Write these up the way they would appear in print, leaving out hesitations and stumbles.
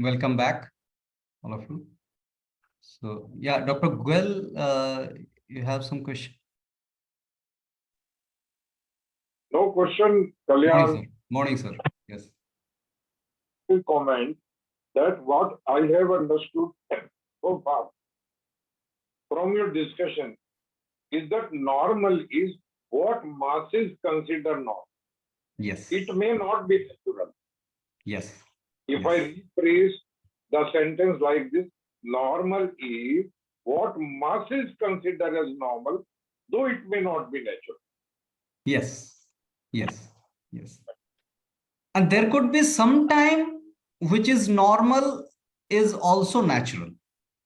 Welcome back, all of you. So, yeah, Dr. Gwell, you have some question? No question, Morning, Kalyan. sir. Morning, sir. Yes. Will comment that what I have understood so far from your discussion is that normal is what masses consider normal. Yes. It may not be natural. Yes. If Yes. I rephrase the sentence like this, normal is what masses consider as normal, though it may not be natural. Yes. Yes. Yes. And there could be some time which is normal is also natural.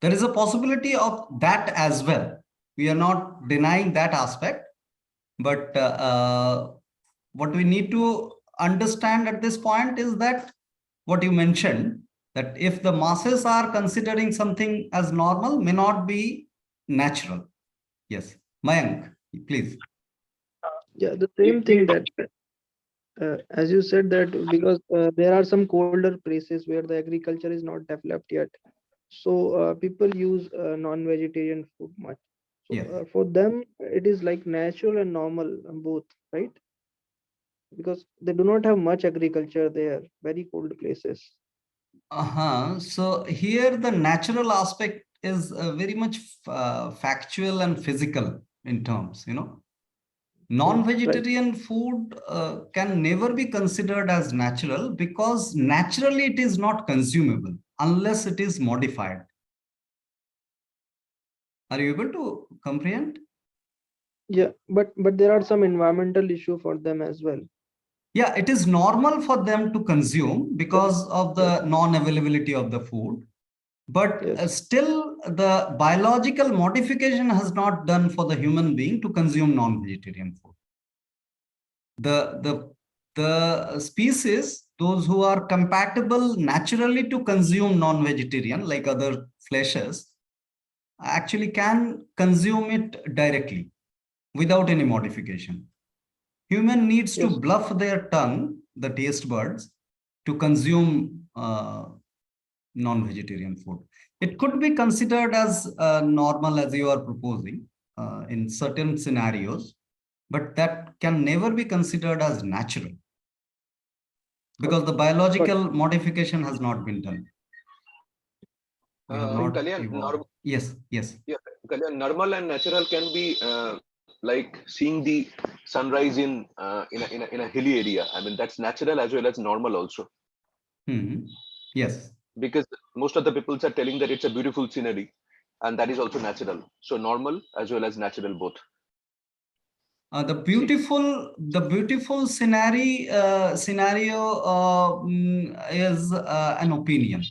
There is a possibility of that as well. We are not denying that aspect, but what we need to understand at this point is that what you mentioned, that if the masses are considering something as normal, may not be natural. Yes. Mayank, please. Yeah, the same thing that as you said that because there are some colder places where the agriculture is not developed yet, so people use non-vegetarian food much. So Yes. for them it is like natural and normal both, right? Because they do not have much agriculture there, very cold places. So here the natural aspect is very much factual and physical in terms, Non-vegetarian food can never be considered as natural because naturally it is not consumable unless it is modified. Are you able to comprehend? Yeah, but there are some environmental issue for them as well. Yeah, it is normal for them to consume because of the non-availability of the food. But still, the biological modification has not done for the human being to consume non-vegetarian food. The species, those who are compatible naturally to consume non-vegetarian, like other fleshes, actually can consume it directly without any modification. Human needs to bluff their tongue, the taste buds, to consume non-vegetarian food. It could be considered as normal as you are proposing in certain scenarios, but that can never be considered as natural because the biological modification has not been done. Kalyan, yes. Yeah, Kalyan, normal and natural can be like seeing the sunrise in a hilly area. I mean, that's natural as well as normal also. Yes. Because most of the people are telling that it's a beautiful scenery, and that is also natural. So normal as well as natural both. The beautiful scenario is an opinion.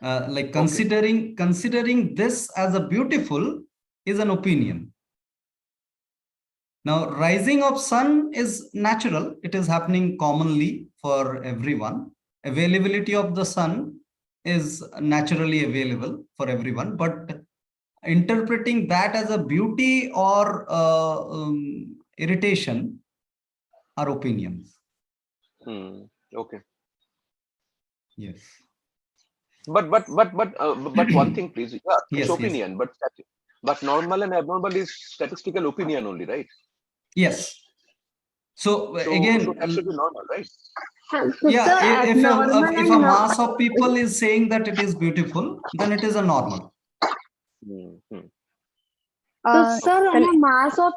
Like considering this as a beautiful is an opinion. Now, rising of sun is natural. It is happening commonly for everyone. Availability of the sun is naturally available for everyone, but interpreting that as a beauty or irritation are opinions. Okay. Yes. But one thing, please. Yeah, it's Yes, opinion, but normal and abnormal is statistical opinion only, right? Yes. So again, so that should be normal, right? Yeah, if a mass of people is saying that it is beautiful, then it is a normal. Sir, mass of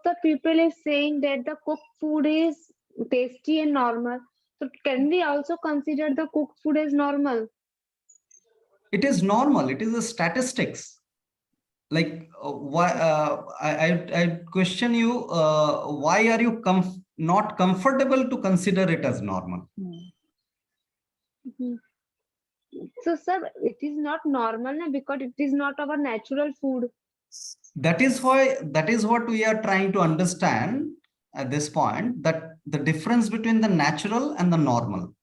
the people is saying that the cooked food is tasty and normal. So can we also consider the cooked food as normal? It is normal. It is a statistics. Like why I question you, why are you not comfortable to consider it as normal? So sir, it is not normal because it is not our natural food. That is what we are trying to understand at this point, that the difference between the natural and the normal.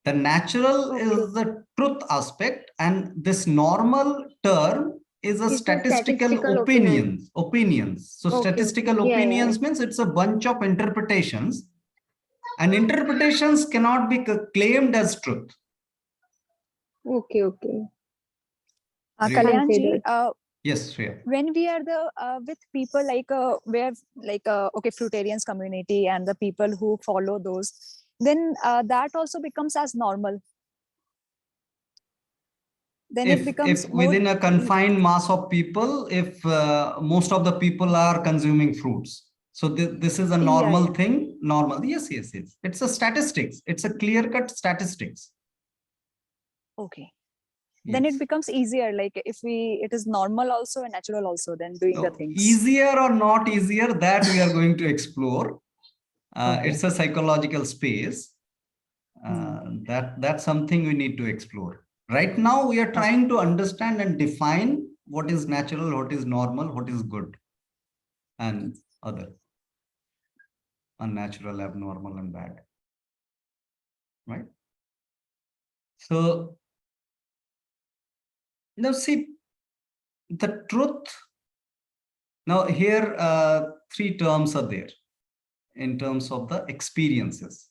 The natural is the truth aspect, and this normal term is a statistical opinions. So statistical opinions means it's a bunch of interpretations, and interpretations cannot be claimed as truth. Okay, okay. Great. Kalyanji, Considered. Yes, Shreya. when we are with people like where like okay, fruitarians community and the people who follow those, then that also becomes as normal. Then it If becomes more within a confined mass of people, if most of the people are consuming fruits, so this is a normal yeah. thing. Normal, yes, yes, yes. It's a statistics. It's a clear-cut statistics. Okay. Then it Yes. becomes easier. Like if it is normal also and natural also, then doing the So things. easier or not easier, that we are going to explore. Okay. It's a psychological space. That's something we need to explore. Right now, we are trying to understand and define what is natural, what is normal, what is good, and other unnatural, abnormal, and bad. Right? So now see the truth. Now here, three terms are there in terms of the experiences.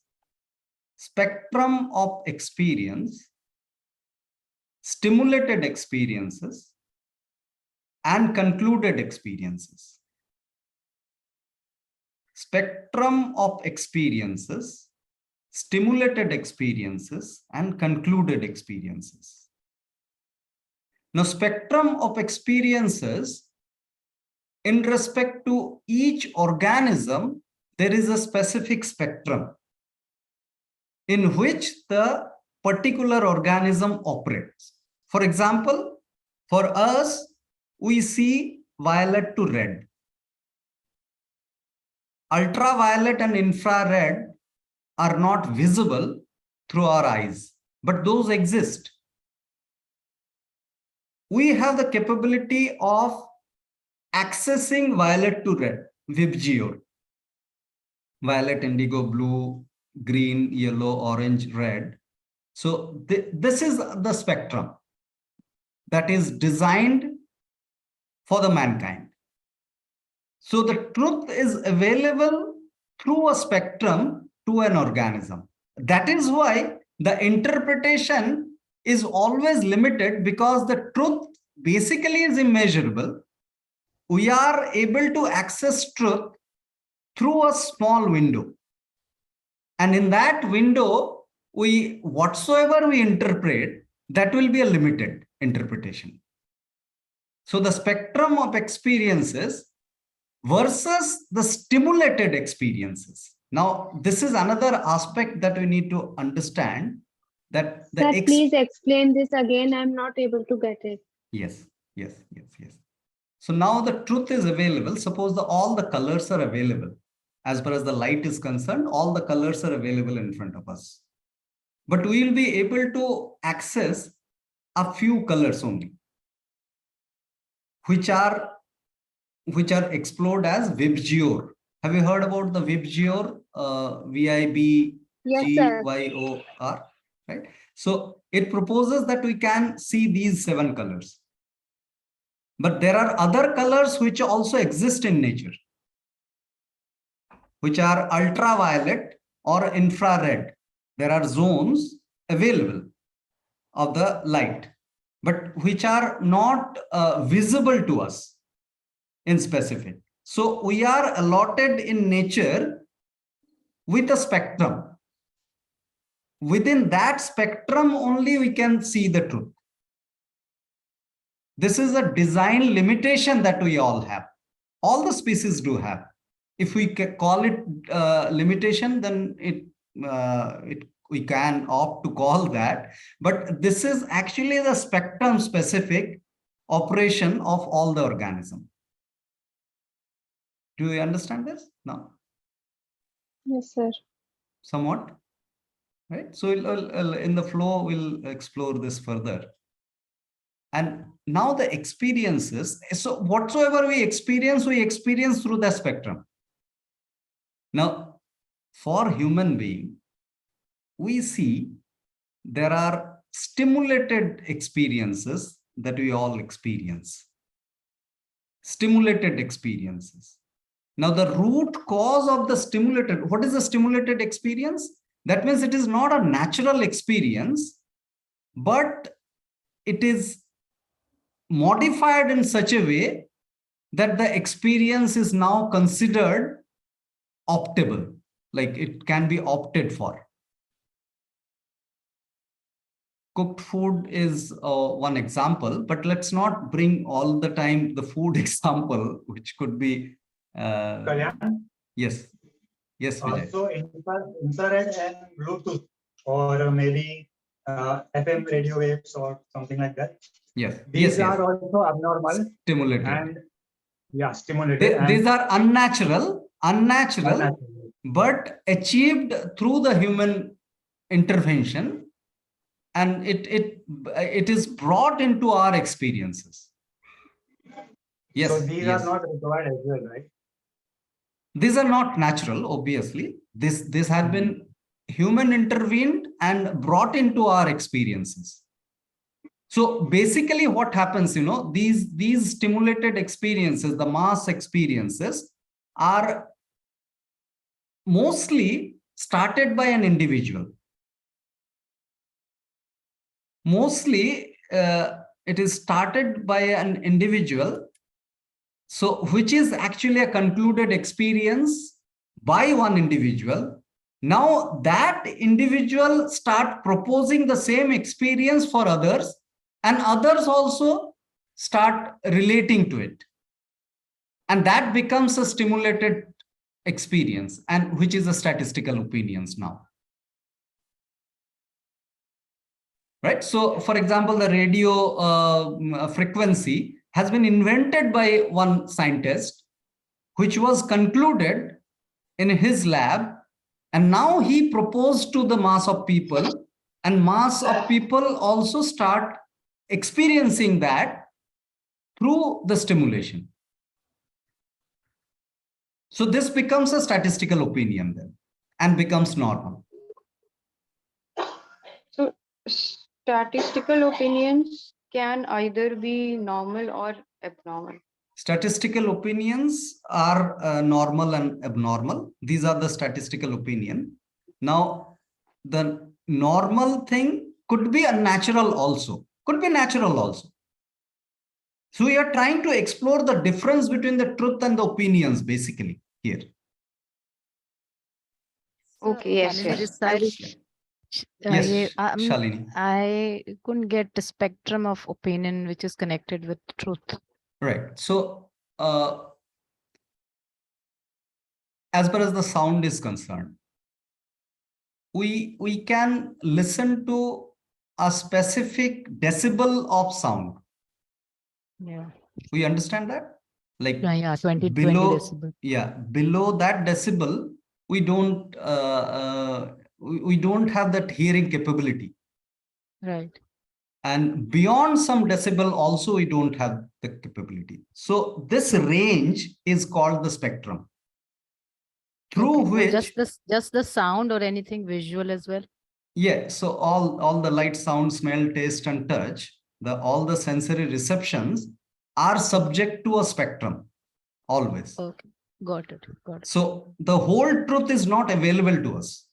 Spectrum of experience, stimulated experiences, and concluded experiences. Spectrum of experiences, stimulated experiences, and concluded experiences. Now, spectrum of experiences, in respect to each organism, there is a specific spectrum in which the particular organism operates. For example, for us, we see violet to red. Ultraviolet and infrared are not visible through our eyes, but those exist. We have the capability of accessing violet to red, VIBGYOR. Violet, indigo, blue, green, yellow, orange, red. So this is the spectrum that is designed for the mankind. So the truth is available through a spectrum to an organism. That is why the interpretation is always limited, because the truth basically is immeasurable. We are able to access truth through a small window. And in that window, whatsoever we interpret, that will be a limited interpretation. So the spectrum of experiences versus the stimulated experiences. Now, this is another aspect that we need to understand, that Sir, please explain this again. I'm not able to get it. Yes. So now the truth is available. Suppose all the colors are available. As far as the light is concerned, all the colors are available in front of us. But we will be able to access a few colors only, which are explored as VIBGYOR. Have you heard about the VIBGYOR? VIBGYOR, right? So it proposes that we can see these 7 colors. But there are other colors which also exist in nature, which are ultraviolet or infrared. There are zones available of the light, but which are not visible to us in specific. So we are allotted in nature with a spectrum. Within that spectrum only we can see the truth. This is a design limitation that we all have. All the species do have. If we call it limitation, then we can opt to call that. But this is actually the spectrum specific operation of all the organism. Do you understand this? No? Yes, sir. Somewhat. Right? So in the flow, we'll explore this further. And now the experiences. So whatsoever we experience through the spectrum. Now, for human being, we see there are stimulated experiences that we all experience. Stimulated experiences. Now, the root cause of the stimulated, what is the stimulated experience? That means it is not a natural experience, but it is modified in such a way that the experience is now considered optable, like it can be opted for. Cooked food is one example, but let's not bring all the time the food example, which could be. Kalyan? Yes. Yes, Vijay. So infrared and Bluetooth, or maybe FM radio waves or something like that. Yes. These yes, are also abnormal stimulated. and stimulated. These are unnatural, Unnatural. but achieved through the human intervention, and it is brought into our experiences. Yes. So these are not required as well, right? These are not natural, obviously. This has been human intervened and brought into our experiences. So basically what happens, these stimulated experiences, the mass experiences, are mostly started by an individual. Mostly it is started by an individual, so which is actually a concluded experience by one individual. Now that individual start proposing the same experience for others, and others also start relating to it. And that becomes a stimulated experience, and which is a statistical opinions now. Right? So for example, the radio frequency has been invented by one scientist, which was concluded in his lab, and now he proposed to the mass of people, and mass of people also start experiencing that through the stimulation. So this becomes a statistical opinion then, and becomes normal. So statistical opinions can either be normal or abnormal. Statistical opinions are normal and abnormal. These are the statistical opinion. Now, the normal thing could be unnatural also, could be natural also. So we are trying to explore the difference between the truth and the opinions basically here. Okay, yes, yes. Yes, Shalini. I couldn't get the spectrum of opinion which is connected with truth. Right. So as far as the sound is concerned, we can listen to a specific decibel of sound. Yeah. We understand that? Like Yeah, 20 below, decibel. Yeah, below that decibel, we don't have that hearing capability. Right. And beyond some decibel also we don't have the capability. So this range is called the spectrum, through which just the sound or anything visual as well. Yeah, so all the light, sound, smell, taste, and touch, all the sensory receptions are subject to a spectrum always. Okay, got it. So the whole truth is not available to us.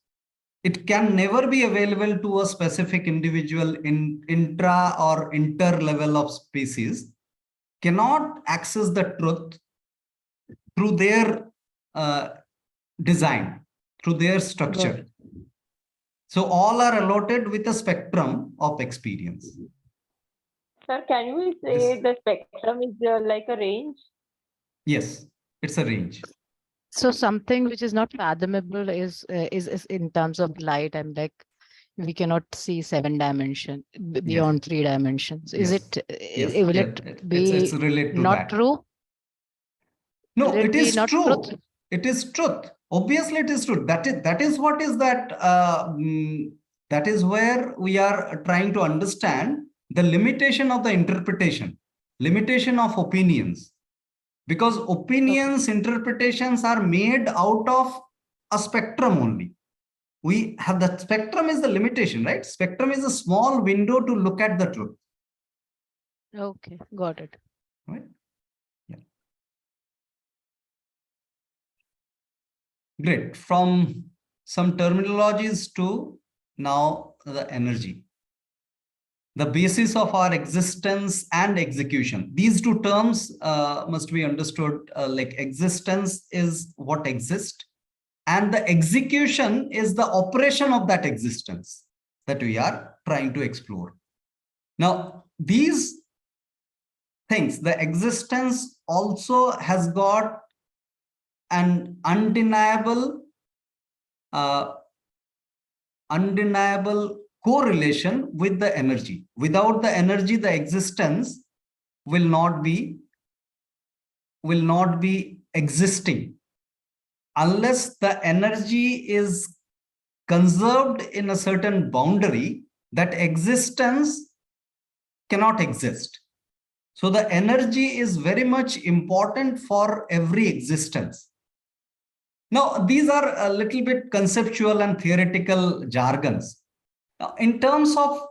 It can never be available to a specific individual in intra or inter level of species, cannot access the truth through their design, through their structure. So all are allotted with a spectrum of experience. Sir, can we say the spectrum is like a range? Yes, it's a range. So something which is not fathomable is in terms of light. I'm like, we cannot see 7 dimension beyond 3 dimensions. Is it? Yes. Will it be it's related to not that. true? No, Will it is not true. truth? It is truth. Obviously, it is true. That is what is that. That is where we are trying to understand the limitation of the interpretation, limitation of opinions, because opinions, interpretations are made out of a spectrum only. We have the spectrum is the limitation, right? Spectrum is a small window to look at the truth. Okay, got it. Right? Yeah. Great. From some terminologies to now the energy. the basis of our existence and execution. These two terms must be understood, like existence is what exists, and the execution is the operation of that existence that we are trying to explore. Now, these things, the existence also has got an undeniable correlation with the energy. Without the energy, the existence will not be existing unless the energy is conserved in a certain boundary. That existence cannot exist. So the energy is very much important for every existence. Now, these are a little bit conceptual and theoretical jargons. Now, in terms of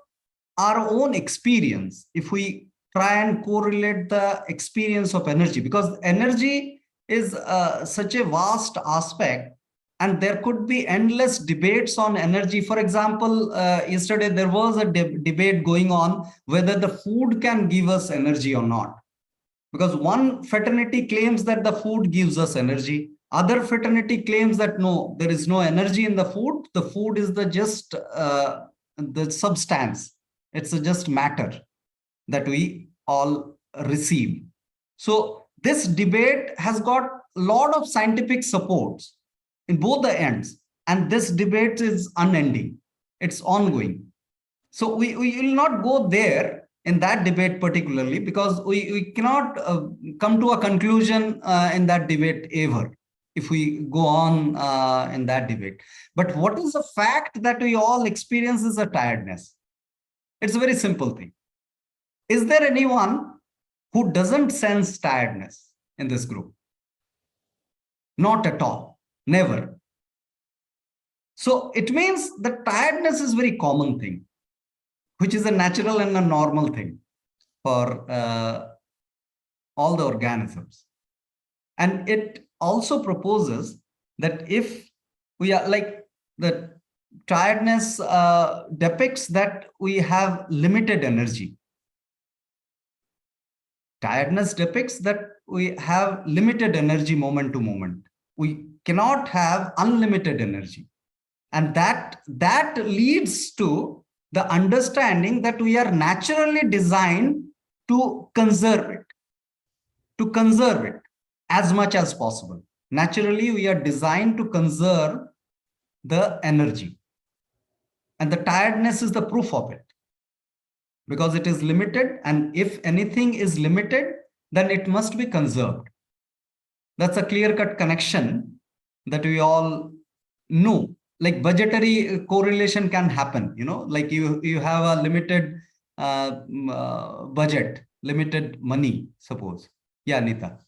our own experience, if we try and correlate the experience of energy, because energy is such a vast aspect, and there could be endless debates on energy. For example, yesterday there was a debate going on whether the food can give us energy or not. Because one fraternity claims that the food gives us energy. Other fraternity claims that no, there is no energy in the food. The food is just the substance. It's just matter that we all receive. So this debate has got a lot of scientific supports in both the ends, and this debate is unending. It's ongoing. So we will not go there in that debate particularly, because we cannot come to a conclusion in that debate ever if we go on in that debate. But what is the fact that we all experience is a tiredness. It's a very simple thing. Is there anyone who doesn't sense tiredness in this group? Not at all. Never. So it means that tiredness is a very common thing, which is a natural and a normal thing for all the organisms. And it also proposes that if we are like the tiredness depicts that we have limited energy. Tiredness depicts that we have limited energy moment to moment. We cannot have unlimited energy. And that leads to the understanding that we are naturally designed to conserve it as much as possible. Naturally, we are designed to conserve the energy. And the tiredness is the proof of it, because it is limited. And if anything is limited, then it must be conserved. That's a clear-cut connection that we all know. Like budgetary correlation can happen, like you have a limited budget, limited money, suppose. Yeah, Anita.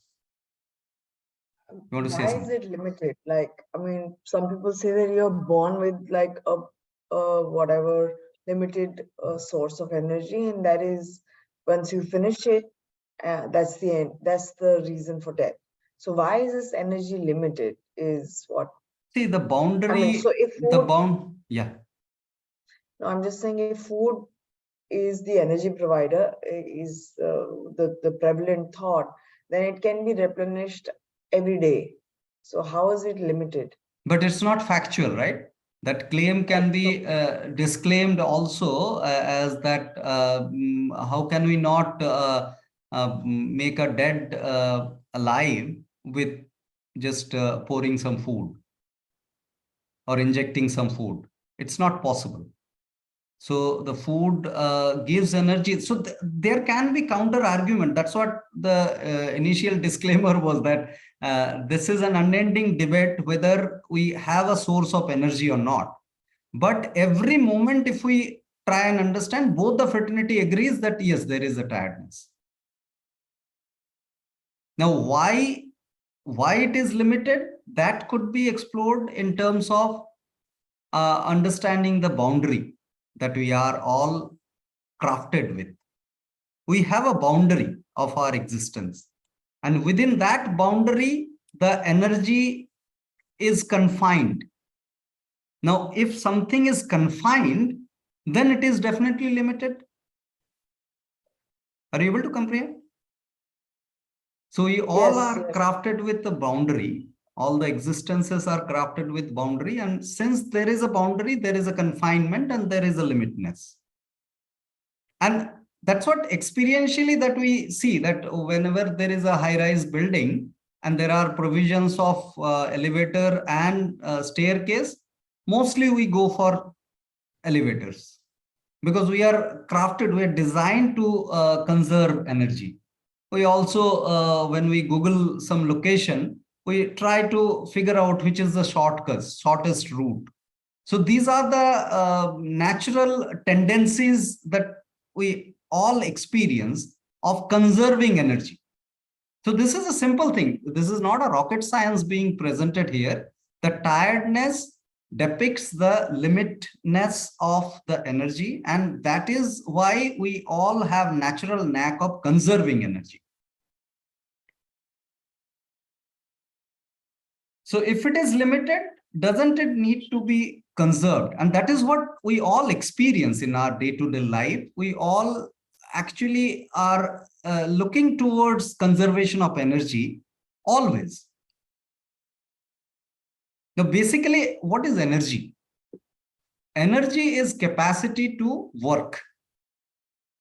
You want to say Why something? is it limited? Like, I mean, some people say that you're born with like a whatever limited source of energy, and that is once you finish it, that's the end. That's the reason for death. So why is this energy limited? Is what? See, the boundary. I mean, so if food, yeah. No, I'm just saying if food is the energy provider, is the prevalent thought, then it can be replenished every day. So how is it limited? But it's not factual, right? That claim can be disclaimed also as that how can we not make a dead alive with just pouring some food or injecting some food? It's not possible. So the food gives energy. So there can be counter argument. That's what the initial disclaimer was, that this is an unending debate whether we have a source of energy or not. But every moment, if we try and understand, both the fraternity agrees that yes, there is a tiredness. Now, why it is limited, that could be explored in terms of understanding the boundary that we are all crafted with. We have a boundary of our existence, and within that boundary, the energy is confined. Now, if something is confined, then it is definitely limited. Are you able to comprehend? So we all Yes, are yes. crafted with the boundary. All the existences are crafted with boundary. And since there is a boundary, there is a confinement and there is a limitness. And that's what experientially that we see, that whenever there is a high-rise building and there are provisions of elevator and staircase, mostly we go for elevators because we are crafted, we are designed to conserve energy. We also, when we Google some location, we try to figure out which is the shortest route. So these are the natural tendencies that we all experience of conserving energy. So this is a simple thing. This is not a rocket science being presented here. The tiredness depicts the limitness of the energy, and that is why we all have natural knack of conserving energy. So if it is limited, doesn't it need to be conserved? And that is what we all experience in our day-to-day life. We all actually are looking towards conservation of energy always. Now, basically, what is energy? Energy is capacity to work.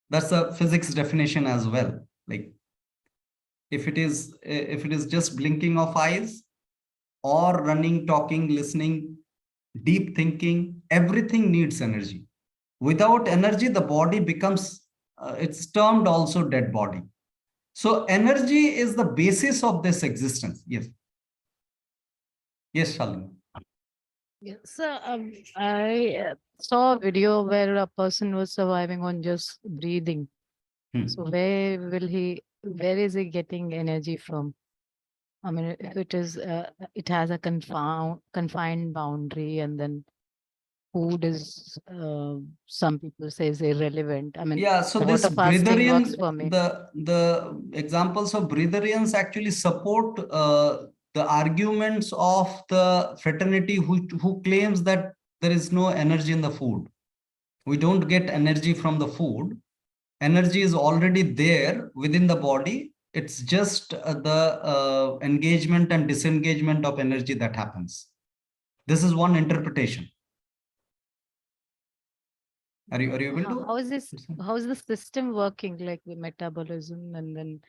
That's a physics definition as well. Like if it is just blinking of eyes, or running, talking, listening, deep thinking, everything needs energy. Without energy, the body becomes, it's termed also dead body. So energy is the basis of this existence. Yes. Yes, Shalini. Yes, so I saw a video where a person was surviving on just breathing. So where is he getting energy from? I mean, if it is, it has a confined boundary, and then food is, some people say is irrelevant. I mean, Yeah, so this water fasting works breatharian, for me. the examples of breatharians actually support the arguments of the fraternity who claims that there is no energy in the food. We don't get energy from the food. Energy is already there within the body. It's just the engagement and disengagement of energy that happens. This is one interpretation. Are you able to? How is the system working, like the metabolism and then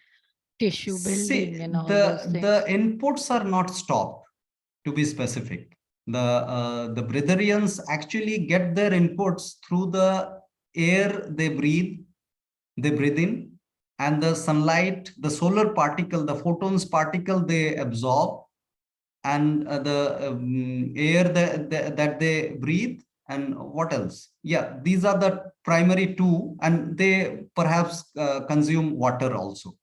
tissue building and all those things? The inputs are not stopped, to be specific. The breatharians actually get their inputs through the air they breathe in, and the sunlight, the solar particle, the photons particle they absorb, and the air that they breathe, and what else? Yeah, these are the primary two, and they perhaps consume water also.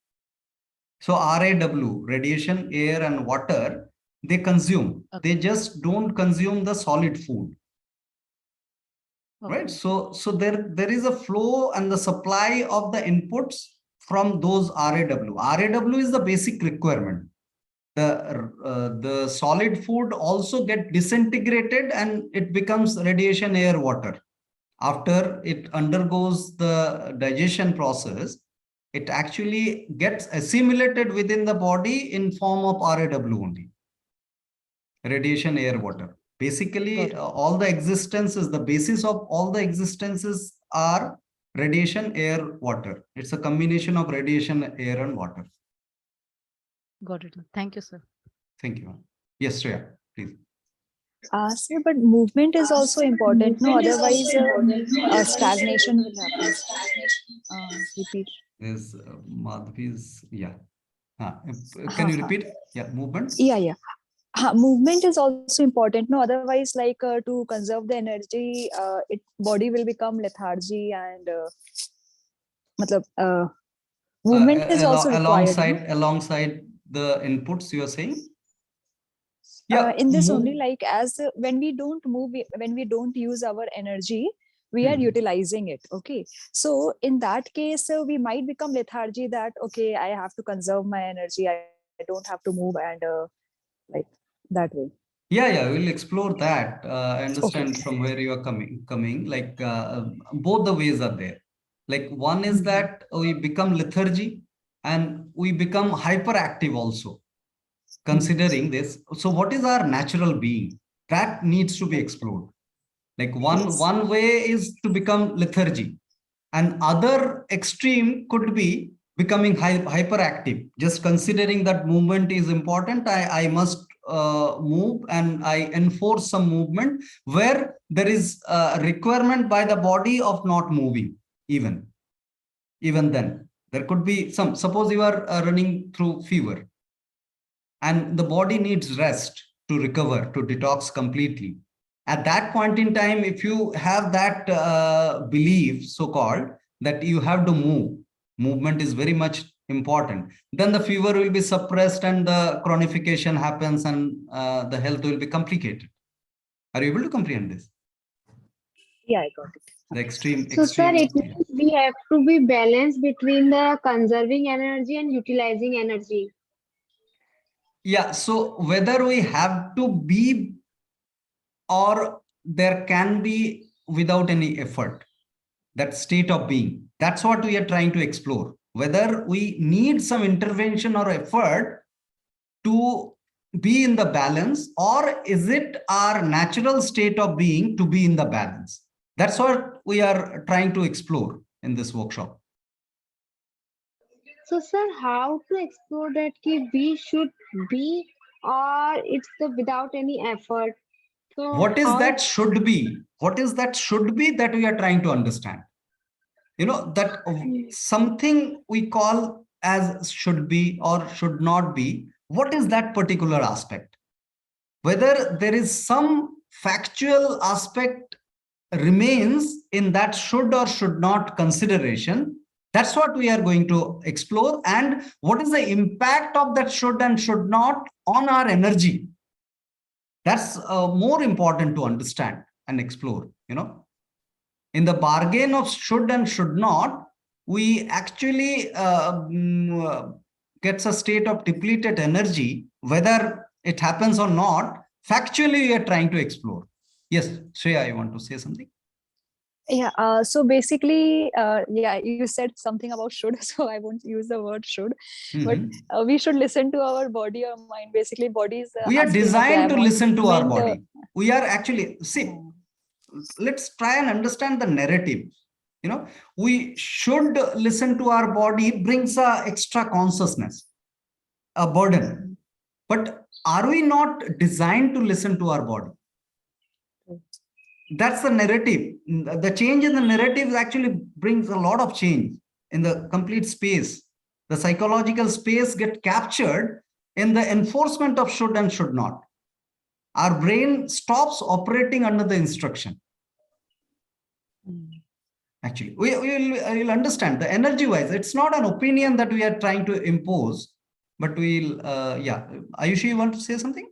So RAW, radiation, air, and water, they consume. Okay. They just don't consume the solid food. Okay. Right? So there is a flow and the supply of the inputs from those RAW. RAW is the basic requirement. The solid food also get disintegrated and it becomes radiation, air, water. After it undergoes the digestion process, it actually gets assimilated within the body in form of RAW only. Radiation, air, water. Basically, all the existences, the basis of all the existences are radiation, air, water. It's a combination of radiation, air, and water. Got it. Thank you, sir. Thank you. Yes, Shreya, please. Sir, but movement is also important. No, otherwise stagnation will happen. Repeat. There's Madhvi's, yeah. Can you repeat? Yeah, movement? Yeah. Movement is also important. No, otherwise, like to conserve the energy, body will become lethargy, and movement is also required. Alongside the inputs, you are saying? Yeah. In this only, like as when we don't move, when we don't use our energy, we are utilizing it. Okay, so in that case, we might become lethargy. That okay, I have to conserve my energy. I don't have to move, and like that way. Yeah, we'll explore that. I understand from where you are coming. Like both the ways are there. Like one is that we become lethargy and we become hyperactive also, considering this. So what is our natural being? That needs to be explored. Like one way is to become lethargy, and other extreme could be becoming hyperactive. Just considering that movement is important, I must move, and I enforce some movement where there is a requirement by the body of not moving. Even then, there could be some. Suppose you are running through fever, and the body needs rest to recover, to detox completely. At that point in time, if you have that belief, so-called, that you have to move, movement is very much important, then the fever will be suppressed and the chronification happens, and the health will be complicated. Are you able to comprehend this? Yeah, I got it. The extreme. So, sir, it means we have to be balanced between the conserving energy and utilizing energy. Yeah, so whether we have to be, or there can be without any effort, that state of being, that's what we are trying to explore. Whether we need some intervention or effort to be in the balance, or is it our natural state of being to be in the balance? That's what we are trying to explore in this workshop. So, sir, how to explore that we should be, or it's the without any effort? So What is that should be? What is that should be that we are trying to understand? You know, that something we call as should be or should not be. What is that particular aspect? Whether there is some factual aspect remains in that should or should not consideration. That's what we are going to explore. And what is the impact of that should and should not on our energy? That's more important to understand and explore. You know, in the bargain of should and should not, we actually gets a state of depleted energy, whether it happens or not. Factually, we are trying to explore. Yes, Shreya, you want to say something? Yeah, so basically, yeah, you said something about should, so I won't use the word should, but we should listen to our body or mind. Basically, bodies. We are designed to listen to our body. We are actually, see, let's try and understand the narrative. You know, we should listen to our body brings a extra consciousness, a burden. But are we not designed to listen to our body? That's the narrative. The change in the narrative actually brings a lot of change in the complete space. The psychological space gets captured in the enforcement of should and should not. Our brain stops operating under the instruction. Actually, we'll understand the energy wise. It's not an opinion that we are trying to impose, but we'll, yeah. Ayushi, you want to say something?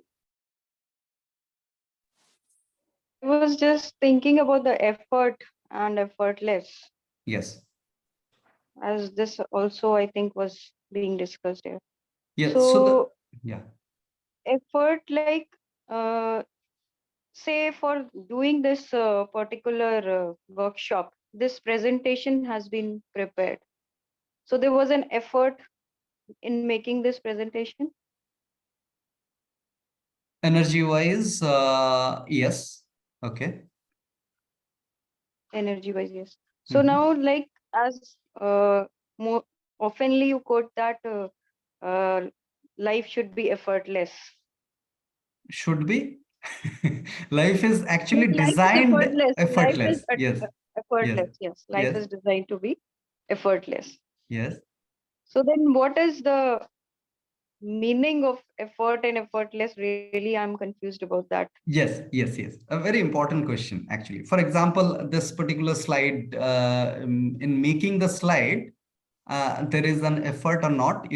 I was just thinking about the effort and effortless. Yes. As this also, I think, was being discussed here. Yes. So, yeah. Effort, like, say for doing this particular workshop, this presentation has been prepared. So there was an effort in making this presentation? Energy wise, yes. Okay. Energy wise, yes. So now, like, as more oftenly you quote that life should be effortless. Should be? Life is actually Life designed is effortless. effortless. Yes. Effortless, yes. Life is designed to be effortless. Yes. So then what is the meaning of effort and effortless? Really, I'm confused about that. Yes. A very important question, actually. For example, this particular slide, in making the slide, there is an effort or not?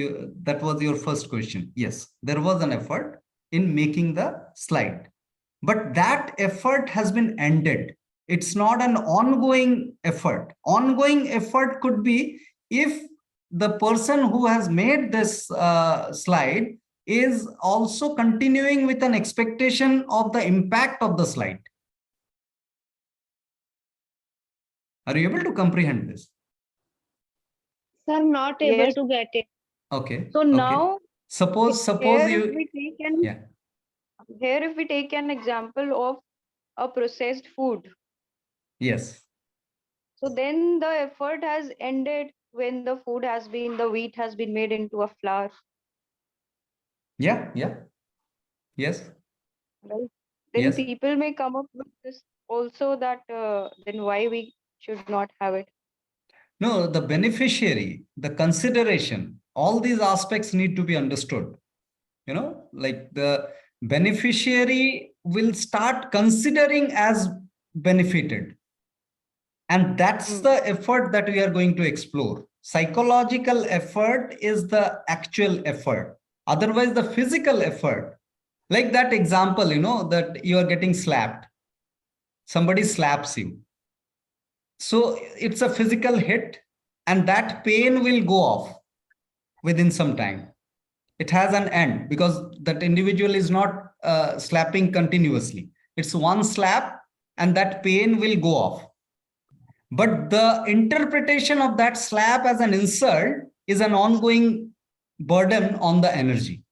That was your first question. Yes, there was an effort in making the slide, but that effort has been ended. It's not an ongoing effort. Ongoing effort could be if the person who has made this slide is also continuing with an expectation of the impact of the slide. Are you able to comprehend this? Sir, not able Yes. to get it. Okay. So okay. now Suppose here if you, we take an yeah. here if we take an example of a processed food, Yes. so then the effort has ended when the wheat has been made into a flour, Yeah. Yeah. Yes. right? Then Yes. people may come up with this also, that then why we should not have it. No, the beneficiary, the consideration, all these aspects need to be understood. You know, like the beneficiary will start considering as benefited. And that's the effort that we are going to explore. Psychological effort is the actual effort. Otherwise, the physical effort, like that example, you know, that you are getting slapped. Somebody slaps you. So it's a physical hit, and that pain will go off within some time. It has an end because that individual is not slapping continuously. It's one slap and that pain will go off. But the interpretation of that slap as an insult is an ongoing burden on the energy.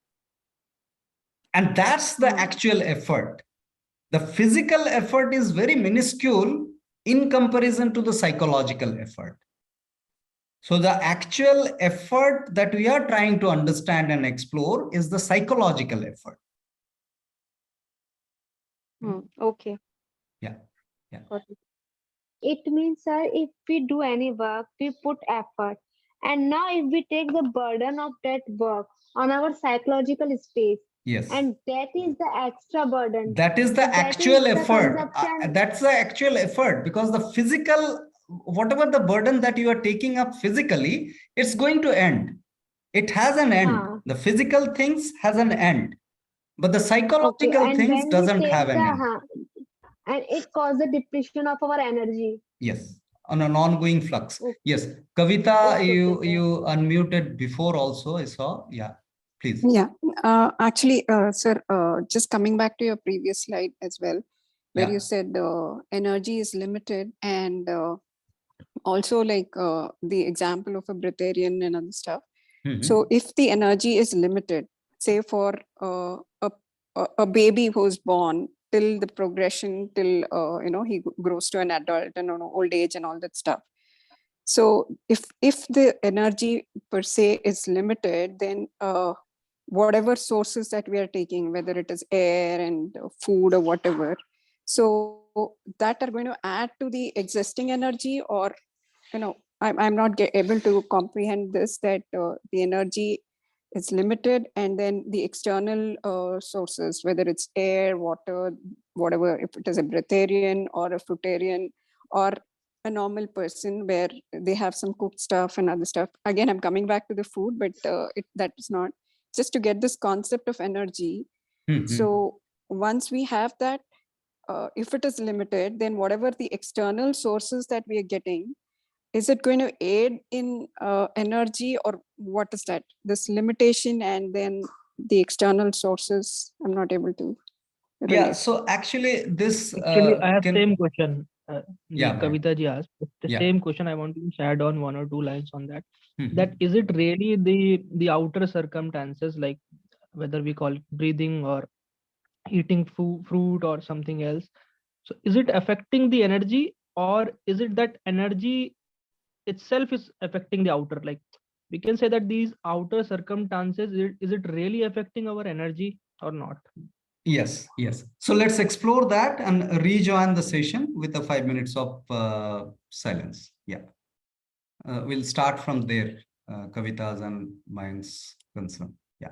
And that's the actual effort. The physical effort is very minuscule in comparison to the psychological effort. So the actual effort that we are trying to understand and explore is the psychological effort. Okay. Yeah. Yeah. Got it. It means, sir, if we do any work, we put effort. And now if we take the burden of that work on our psychological space, Yes. and that is the extra burden. That is the That actual is the effort. consumption. That's the actual effort, because the physical, whatever the burden that you are taking up physically, it's going to end. It has an end. The physical things has an end, but the psychological and things when we doesn't take have an the, end. and it causes the depletion of our energy. Yes, on an ongoing flux. Yes, Kavita, you unmuted before also, I saw. Yeah, please. Yeah, actually, sir, just coming back to your previous slide as well, where you said energy is limited, and also like the example of a breatharian and other stuff. So if the energy is limited, say for a baby who's born, till the progression, till he grows to an adult and old age and all that stuff. So if the energy per se is limited, then whatever sources that we are taking, whether it is air and food or whatever, so that are going to add to the existing energy, or I'm not able to comprehend this, that the energy is limited, and then the external sources, whether it's air, water, whatever, if it is a breatharian or a fruitarian or a normal person where they have some cooked stuff and other stuff. Again, I'm coming back to the food, but that is not, just to get this concept of energy. So once we have that, if it is limited, then whatever the external sources that we are getting, is it going to aid in energy, or what is that? This limitation and then the external sources, I'm not able to relate. Yeah, so actually this... Actually, I have same question. Yeah, Kavita ji asked the same question. I want to add on 1 or 2 lines on that. That is it really the outer circumstances, like whether we call it breathing or eating fruit or something else? So is it affecting the energy, or is it that energy itself is affecting the outer? Like we can say that these outer circumstances, is it really affecting our energy or not? Yes, yes. So let's explore that and rejoin the session with a 5 minutes of silence. Yeah. We'll start from there, Kavita's and mine's concern. Yeah.